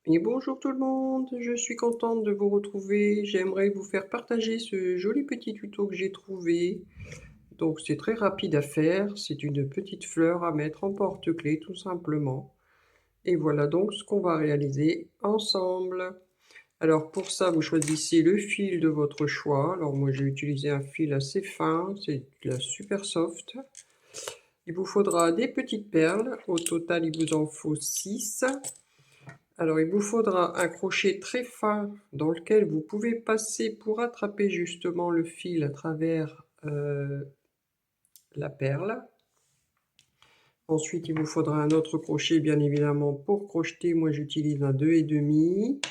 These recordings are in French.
Et bonjour tout le monde, je suis contente de vous retrouver. J'aimerais vous faire partager ce joli petit tuto que j'ai trouvé. Donc c'est très rapide à faire, c'est une petite fleur à mettre en porte-clés tout simplement. Et voilà donc ce qu'on va réaliser ensemble. Alors pour ça, vous choisissez le fil de votre choix. Alors moi j'ai utilisé un fil assez fin, c'est de la super soft. Il vous faudra des petites perles, au total il vous en faut 6. Alors, il vous faudra un crochet très fin dans lequel vous pouvez passer pour attraper justement le fil à travers la perle. Ensuite, il vous faudra un autre crochet, bien évidemment, pour crocheter. Moi, j'utilise un 2,5.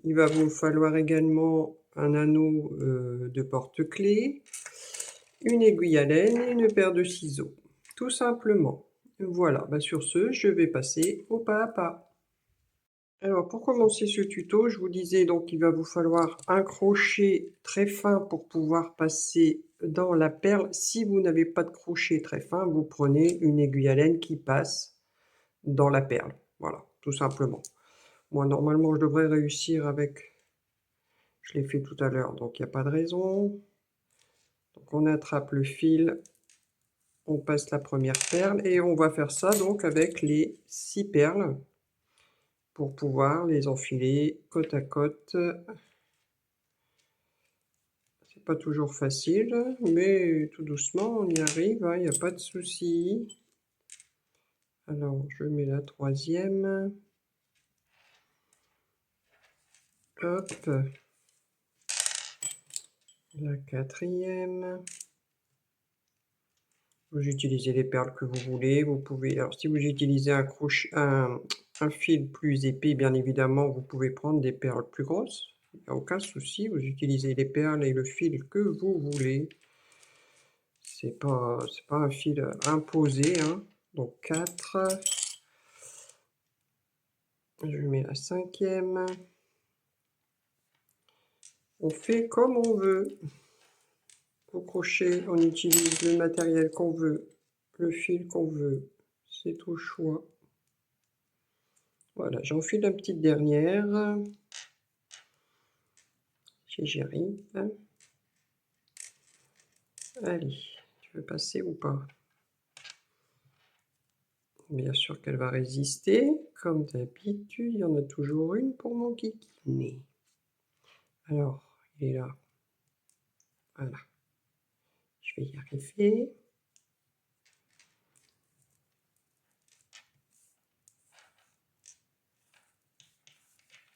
Il va vous falloir également un anneau de porte-clés, une aiguille à laine et une paire de ciseaux. Tout simplement. Voilà, sur ce, je vais passer au pas à pas. Alors pour commencer ce tuto, je vous disais donc qu'il va vous falloir un crochet très fin pour pouvoir passer dans la perle. Si vous n'avez pas de crochet très fin, vous prenez une aiguille à laine qui passe dans la perle. Voilà, tout simplement. Moi normalement je devrais réussir avec, je l'ai fait tout à l'heure, donc il n'y a pas de raison. Donc on attrape le fil, on passe la première perle et on va faire ça donc avec les 6 perles pour pouvoir les enfiler côte à côte. C'est pas toujours facile, mais tout doucement, on y arrive, hein, il n'y a pas de souci. Alors, je mets la troisième. Hop. La quatrième. Vous utilisez les perles que vous voulez. Vous pouvez, alors si vous utilisez un crochet, un fil plus épais, bien évidemment, vous pouvez prendre des perles plus grosses. Il n'y a aucun souci. Vous utilisez les perles et le fil que vous voulez. C'est pas un fil imposé, hein. Donc 4. Je mets la cinquième. On fait comme on veut. Au crochet, on utilise le matériel qu'on veut, le fil qu'on veut. C'est au choix. Voilà, j'enfile la petite dernière. Si j'y arrive. Allez, tu veux passer ou pas? Bien sûr qu'elle va résister. Comme d'habitude, il y en a toujours une pour mon kikiné. Alors, il est là. Voilà. Je vais y arriver.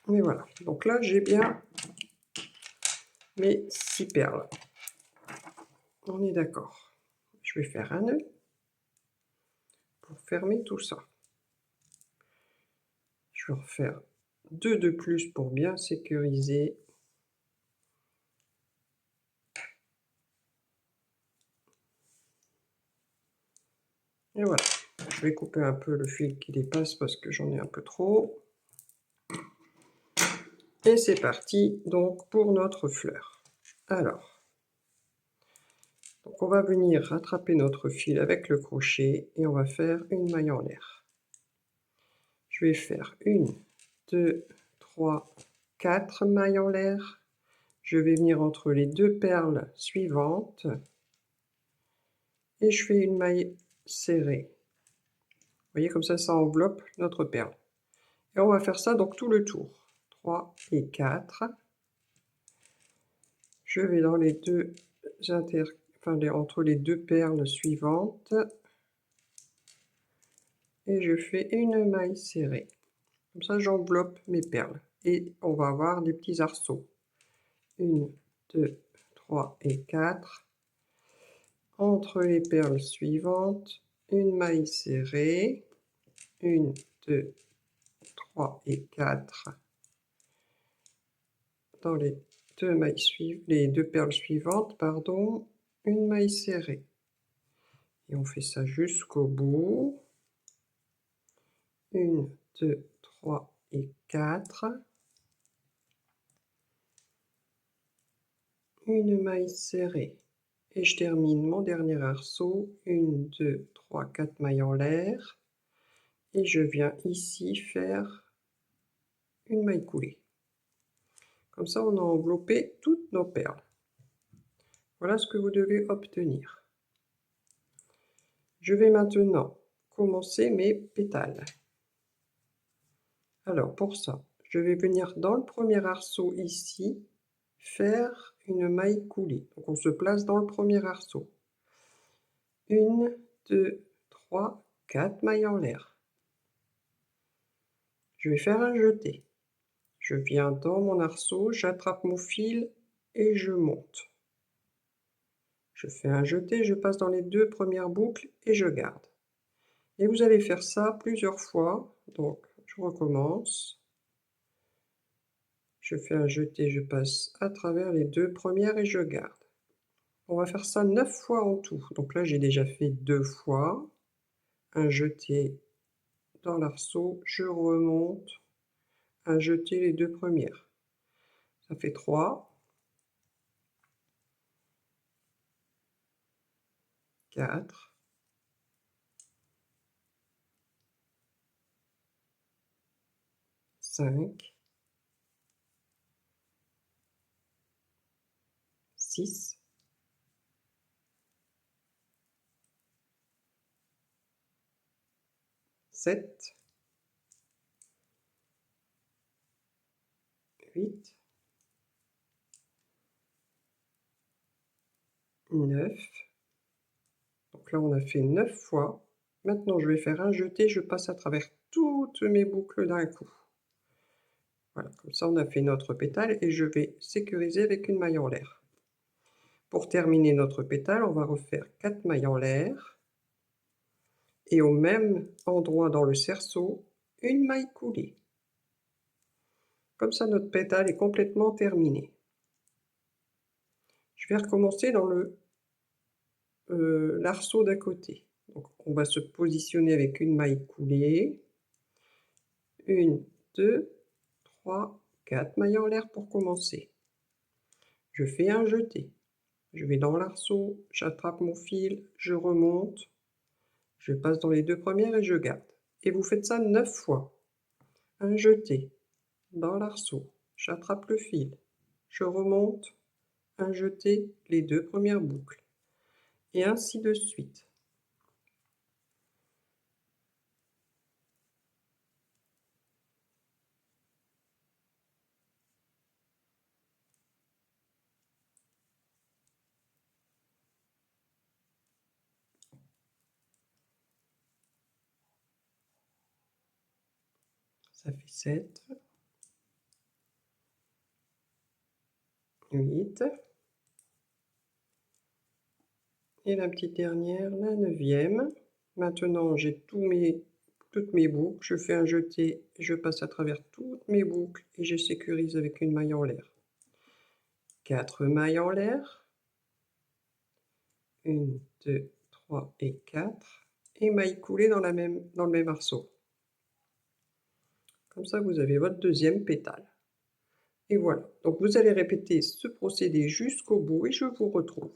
Et voilà. Donc là, j'ai bien mes 6 perles. On est d'accord. Je vais faire un nœud pour fermer tout ça. Je vais en faire 2 de plus pour bien sécuriser. Et voilà. Je vais couper un peu le fil qui dépasse parce que j'en ai un peu trop. Et c'est parti donc pour notre fleur. Alors, donc on va venir rattraper notre fil avec le crochet et on va faire une maille en l'air. Je vais faire 1, 2, 3, 4 mailles en l'air. Je vais venir entre les 2 perles suivantes et je fais une maille serrée. Vous voyez, comme ça enveloppe notre perle. Et on va faire ça donc tout le tour. 3 et 4. Je vais dans les deux entre les 2 perles suivantes et je fais une maille serrée. Comme ça, j'enveloppe mes perles et on va avoir des petits arceaux. 1, 2, 3 et 4. Entre les perles suivantes, une maille serrée. 1, 2, 3 et 4. Dans les les 2 perles suivantes, pardon, une maille serrée. Et on fait ça jusqu'au bout. 1, 2, 3 et 4. Une maille serrée. Et je termine mon dernier arceau. 1, 2, 3, 4 mailles en l'air. Et je viens ici faire une maille coulée. Comme ça, on a enveloppé toutes nos perles. Voilà ce que vous devez obtenir. Je vais maintenant commencer mes pétales. Alors pour ça, je vais venir dans le premier arceau ici, faire une maille coulée. Donc on se place dans le premier arceau. 1, 2, 3, 4 mailles en l'air. Je vais faire un jeté. Je viens dans mon arceau, j'attrape mon fil et je monte. Je fais un jeté, je passe dans les 2 premières boucles et je garde. Et vous allez faire ça plusieurs fois. Donc je recommence. Je fais un jeté, je passe à travers les 2 premières et je garde. On va faire ça 9 fois en tout. Donc là, j'ai déjà fait 2 fois. Un jeté dans l'arceau, je remonte. Un jeté les 2 premières. Ça fait 3. 4. 5. 6. 7. 8. 9. Donc là, on a fait 9 fois. Maintenant, je vais faire un jeté, je passe à travers toutes mes boucles d'un coup. Voilà, comme ça, on a fait notre pétale et je vais sécuriser avec une maille en l'air. Pour terminer notre pétale, on va refaire 4 mailles en l'air et au même endroit dans le cerceau, une maille coulée. Comme ça, notre pétale est complètement terminée. Je vais recommencer dans l'arceau d'à côté. Donc, on va se positionner avec une maille coulée. 1, 2, 3, 4 mailles en l'air pour commencer. Je fais un jeté. Je vais dans l'arceau, j'attrape mon fil, je remonte, je passe dans les 2 premières et je garde. Et vous faites ça 9 fois. Un jeté dans l'arceau, j'attrape le fil, je remonte, un jeté, les 2 premières boucles. Et ainsi de suite. Ça fait 7, 8, et la petite dernière, la 9e. Maintenant, j'ai toutes mes boucles, je fais un jeté, je passe à travers toutes mes boucles et je sécurise avec une maille en l'air. 4 mailles en l'air, 1, 2, 3 et 4, et maille coulée dans le même arceau. Comme ça, vous avez votre deuxième pétale. Et voilà, donc vous allez répéter ce procédé jusqu'au bout et je vous retrouve.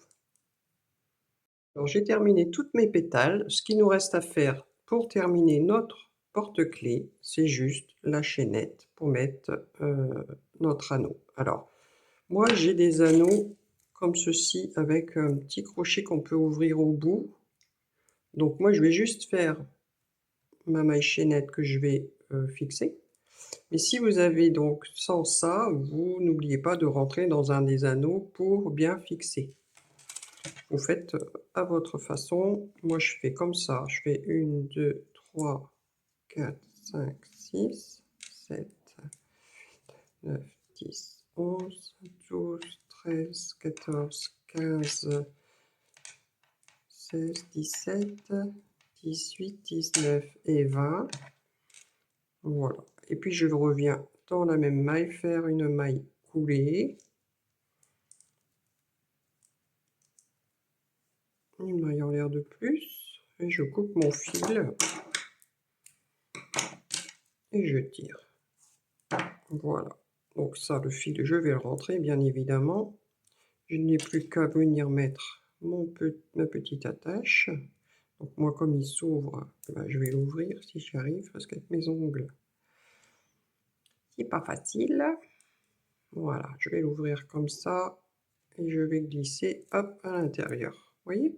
Alors j'ai terminé toutes mes pétales. Ce qu'il nous reste à faire pour terminer notre porte-clés, c'est juste la chaînette pour mettre notre anneau. Alors moi j'ai des anneaux comme ceci avec un petit crochet qu'on peut ouvrir au bout. Donc moi je vais juste faire ma maille chaînette que je vais fixer. Mais si vous avez donc sans ça, vous n'oubliez pas de rentrer dans un des anneaux pour bien fixer. Vous faites à votre façon. Moi, je fais comme ça. Je fais 1, 2, 3, 4, 5, 6, 7, 9, 10, 11, 12, 13, 14, 15, 16, 17, 18, 19 et 20. Voilà. Et puis, je reviens dans la même maille, faire une maille coulée. Une maille en l'air de plus. Et je coupe mon fil. Et je tire. Voilà. Donc ça, le fil, je vais le rentrer, bien évidemment. Je n'ai plus qu'à venir mettre ma petite attache. Donc moi, comme il s'ouvre, ben, je vais l'ouvrir si j'y arrive, parce qu'avec mes ongles, C'est pas facile. Voilà, je vais l'ouvrir comme ça et je vais glisser, hop, à l'intérieur. Vous voyez?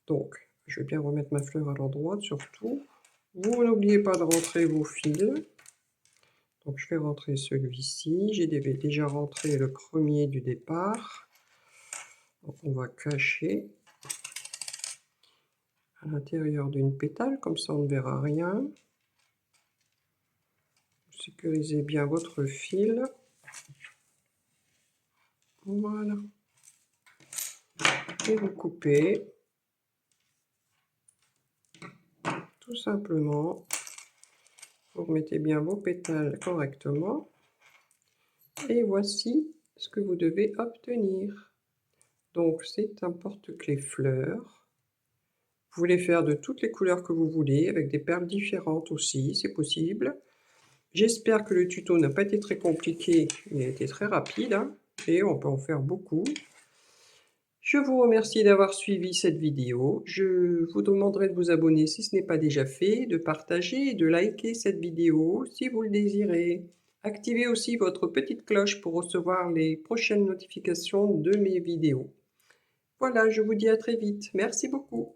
Donc, je vais bien remettre ma fleur à l'endroit surtout. Vous n'oubliez pas de rentrer vos fils. Donc, je vais rentrer celui-ci. J'ai déjà rentré le premier du départ. Donc, on va cacher à l'intérieur d'une pétale, comme ça on ne verra rien. Sécurisez bien votre fil. Voilà. Et vous coupez. Tout simplement. Vous remettez bien vos pétales correctement. Et voici ce que vous devez obtenir. Donc c'est un porte-clés fleurs. Vous pouvez les faire de toutes les couleurs que vous voulez, avec des perles différentes aussi, c'est possible. J'espère que le tuto n'a pas été très compliqué, il a été très rapide, hein, et on peut en faire beaucoup. Je vous remercie d'avoir suivi cette vidéo. Je vous demanderai de vous abonner si ce n'est pas déjà fait, de partager et de liker cette vidéo si vous le désirez. Activez aussi votre petite cloche pour recevoir les prochaines notifications de mes vidéos. Voilà, je vous dis à très vite. Merci beaucoup.